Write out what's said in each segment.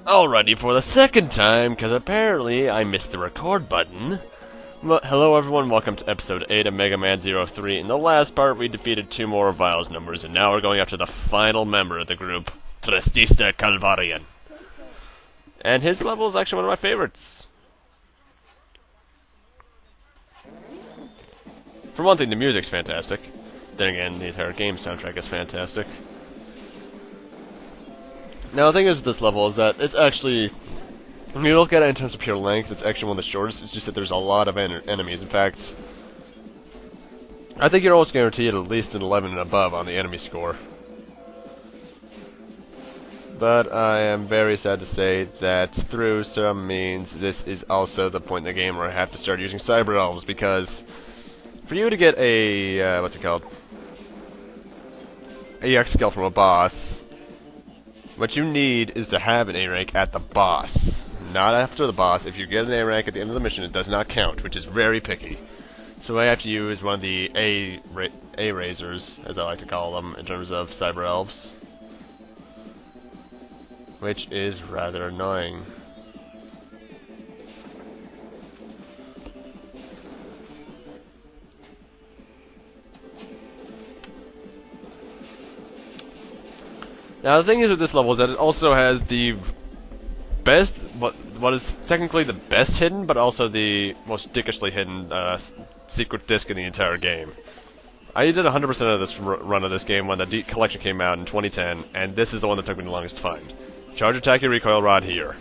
Alrighty, for the second time, because apparently I missed the record button. Well, hello everyone, welcome to episode 8 of Megaman 03. In the last part, we defeated 2 more Viles numbers, and now we're going after the final member of the group, Tristista Calvarian. And his level is actually one of my favorites. For one thing, the music's fantastic. Then again, the entire game soundtrack is fantastic. Now, the thing is with this level is that it's actually, when you look at it in terms of pure length, it's actually one of the shortest. It's just that there's a lot of enemies. In fact, I think you're almost guaranteed at least an 11 and above on the enemy score. But I am very sad to say that through some means, this is also the point in the game where I have to start using Cyber Elves, because for you to get a, what's it called? A EX skill from a boss, what you need is to have an A rank at the boss, not after the boss. If you get an A rank at the end of the mission, it does not count, which is very picky. So I have to use one of the A razors, as I like to call them, in terms of Cyber Elves, which is rather annoying. Now the thing is with this level is that it also has the best, what is technically the best hidden, but also the most dickishly hidden secret disc in the entire game. I did 100% of this run of this game when the Deep Collection came out in 2010, and this is the one that took me the longest to find. Charge attack your recoil rod here.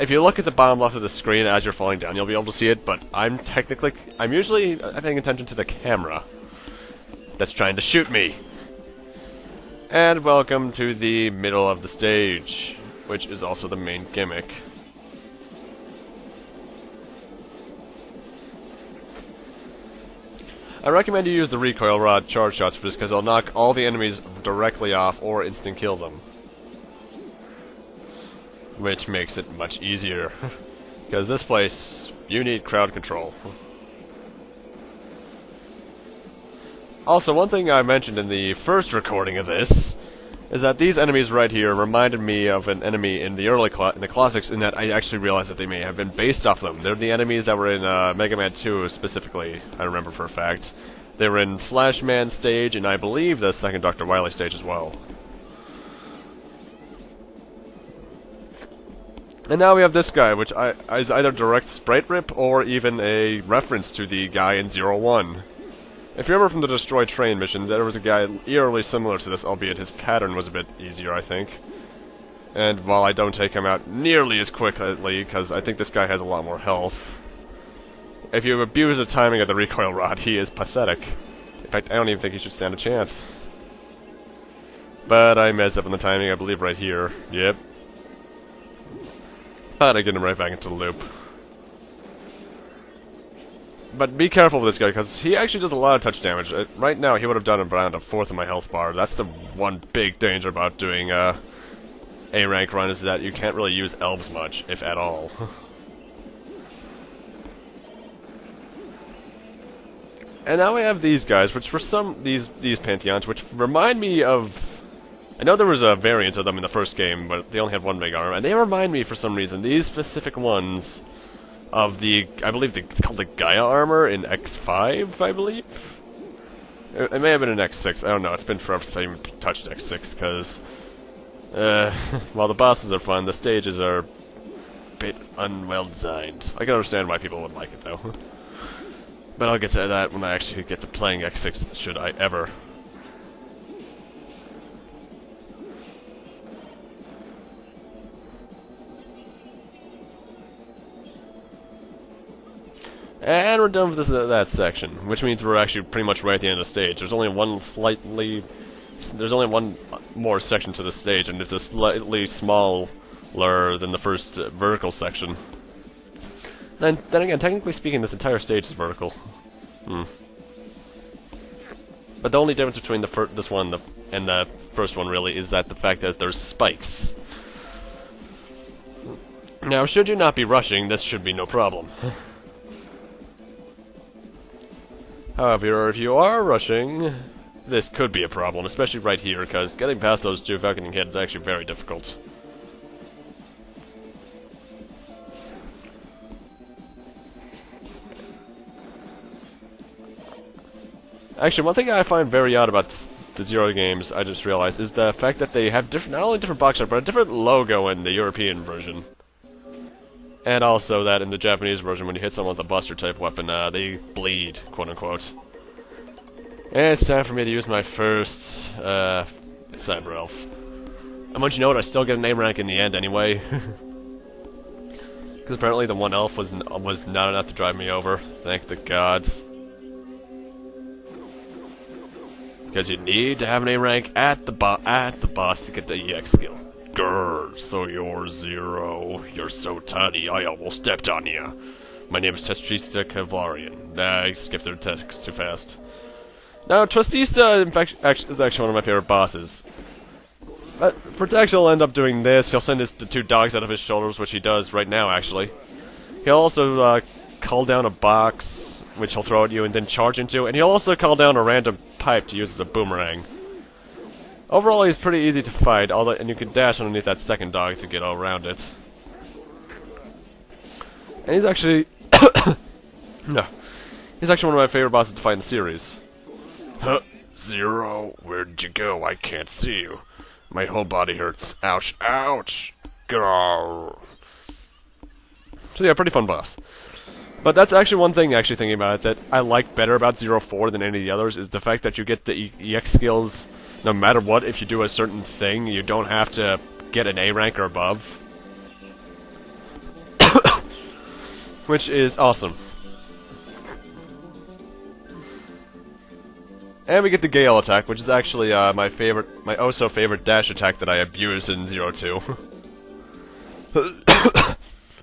If you look at the bottom left of the screen as you're falling down, you'll be able to see it, but I'm usually paying attention to the camera that's trying to shoot me. And welcome to the middle of the stage, which is also the main gimmick. I recommend you use the recoil rod charge shots for this because they'll knock all the enemies directly off or instant kill them. Which makes it much easier. Because this place, you need crowd control. Also, one thing I mentioned in the first recording of this is that these enemies right here reminded me of an enemy in the early in the classics, in that I actually realized that they may have been based off them. They're the enemies that were in Mega Man 2 specifically, I remember for a fact. They were in Flashman stage, and I believe the second Dr. Wily stage as well. And now we have this guy, which is either direct sprite rip or even a reference to the guy in 01. If you remember from the Destroy Train mission, there was a guy eerily similar to this, albeit his pattern was a bit easier, I think. And while I don't take him out nearly as quickly, because I think this guy has a lot more health, if you abuse the timing of the recoil rod, he is pathetic. In fact, I don't even think he should stand a chance. But I messed up on the timing, I believe right here. Yep. But I get him right back into the loop. But be careful with this guy, because he actually does a lot of touch damage. Right now, he would have done around a fourth of my health bar. That's the one big danger about doing A-rank run, is that you can't really use elves much, if at all. And now we have these guys, which for these Pantheons, which remind me of... I know there was a variant of them in the first game, but they only had one big arm, and they remind me, for some reason, these specific ones, of the, I believe it's called the Gaia armor in X5, I believe? It may have been in X6, I don't know, it's been forever since I even touched X6, because, while the bosses are fun, the stages are a bit unwell designed. I can understand why people would like it, though. But I'll get to that when I actually get to playing X6, should I ever. And we're done with that section, which means we're actually pretty much right at the end of the stage. There's only one more section to the stage, and it's a slightly smaller than the first vertical section. Then again, technically speaking, this entire stage is vertical. But the only difference between this one and the first one, really, is that the fact that there's spikes. Now, should you not be rushing, this should be no problem. However, if you are rushing, this could be a problem, especially right here, because getting past those two falconing heads is actually very difficult. Actually, one thing I find very odd about the Zero games, I just realized, is the fact that they have different, not only different box art, but a different logo in the European version. And also that in the Japanese version, when you hit someone with a Buster-type weapon, they bleed, quote-unquote. And it's time for me to use my first, Cyber Elf. And once you know it, I still get an A rank in the end anyway. Because apparently the one elf was not enough to drive me over. Thank the gods. Because you need to have an A rank at the boss to get the EX skill. Grrr, so you're Zero. You're so tiny, I almost stepped on you. My name is Testrista Kevlarian. I skipped their text too fast. Now, Testrista, in fact, is actually one of my favorite bosses. But for Tex, he'll end up doing this. He'll send the two dogs out of his shoulders, which he does right now, actually. He'll also call down a box, which he'll throw at you and then charge into, and he'll also call down a random pipe to use as a boomerang. Overall, he's pretty easy to fight, and you can dash underneath that second dog to get all around it. And he's actually... no. He's actually one of my favorite bosses to fight in the series. Huh? Zero? Where'd you go? I can't see you. My whole body hurts. Ouch, ouch! Grrr. So yeah, pretty fun boss. But that's actually one thing, actually thinking about it, that I like better about 04 than any of the others, is the fact that you get the EX skills no matter what. If you do a certain thing, you don't have to get an A rank or above. Which is awesome. And we get the Gale attack, which is actually my oh-so-favorite dash attack that I abused in 02.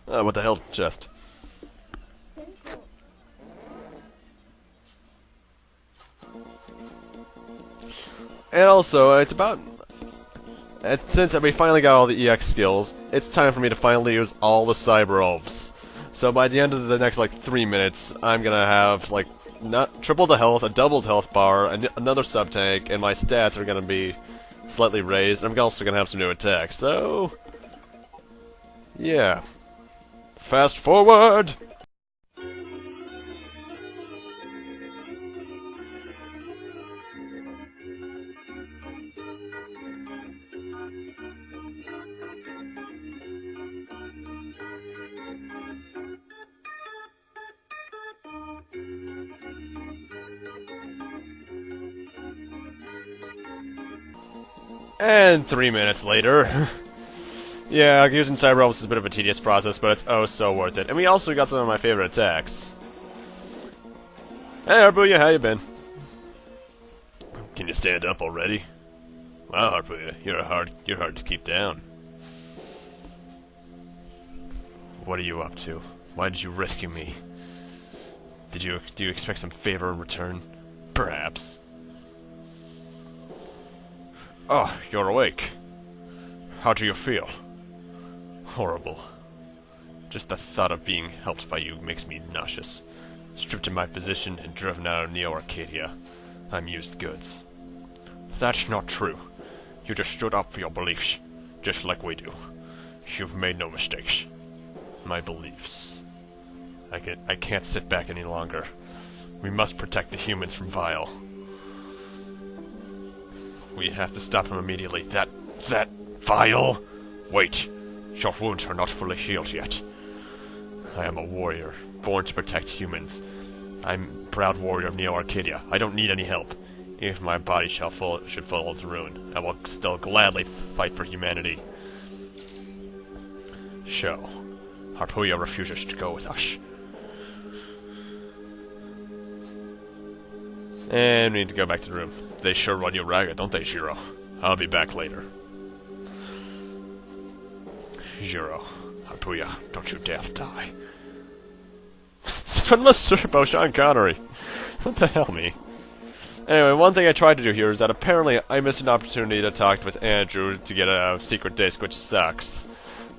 What the hell, chest? And also, it's about... since we finally got all the EX skills, it's time for me to finally use all the Cyber Elves. So by the end of the next, 3 minutes, I'm gonna have, not triple the health, a doubled health bar, another sub-tank, and my stats are gonna be slightly raised. I'm also gonna have some new attacks, so... yeah. Fast forward! And 3 minutes later. Yeah, using Cyber Elves is a bit of a tedious process, but it's oh so worth it. And we also got some of my favorite attacks. Hey Harpuya, how you been? Can you stand up already? Wow, Harpuya, you're hard to keep down. What are you up to? Why did you rescue me? Do you expect some favor in return? Perhaps. Oh, you're awake. How do you feel? Horrible. Just the thought of being helped by you makes me nauseous. Stripped of my position and driven out of Neo-Arcadia, I'm used goods. That's not true. You just stood up for your beliefs, just like we do. You've made no mistakes. My beliefs. I can't sit back any longer. We must protect the humans from Vile. We have to stop him immediately. That Vile? Wait. Your wounds are not fully healed yet. I am a warrior, born to protect humans. I'm a proud warrior of Neo-Arcadia. I don't need any help. Even if my body should fall to ruin, I will still gladly fight for humanity. So, Harpuya refuses to go with us. And we need to go back to the room. They sure run you ragged, don't they, Zero? I'll be back later. Zero, Harpuya, don't you dare die. Friendless Serpo Sean Connery. What the hell, me? Anyway, one thing I tried to do here is that apparently I missed an opportunity to talk with Andrew to get a secret disc, which sucks.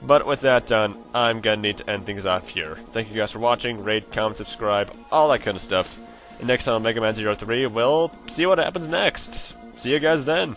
But with that done, I'm gonna need to end things off here. Thank you guys for watching, rate, comment, subscribe, all that kind of stuff. And next time on Megaman 03, we'll see what happens next. See you guys then.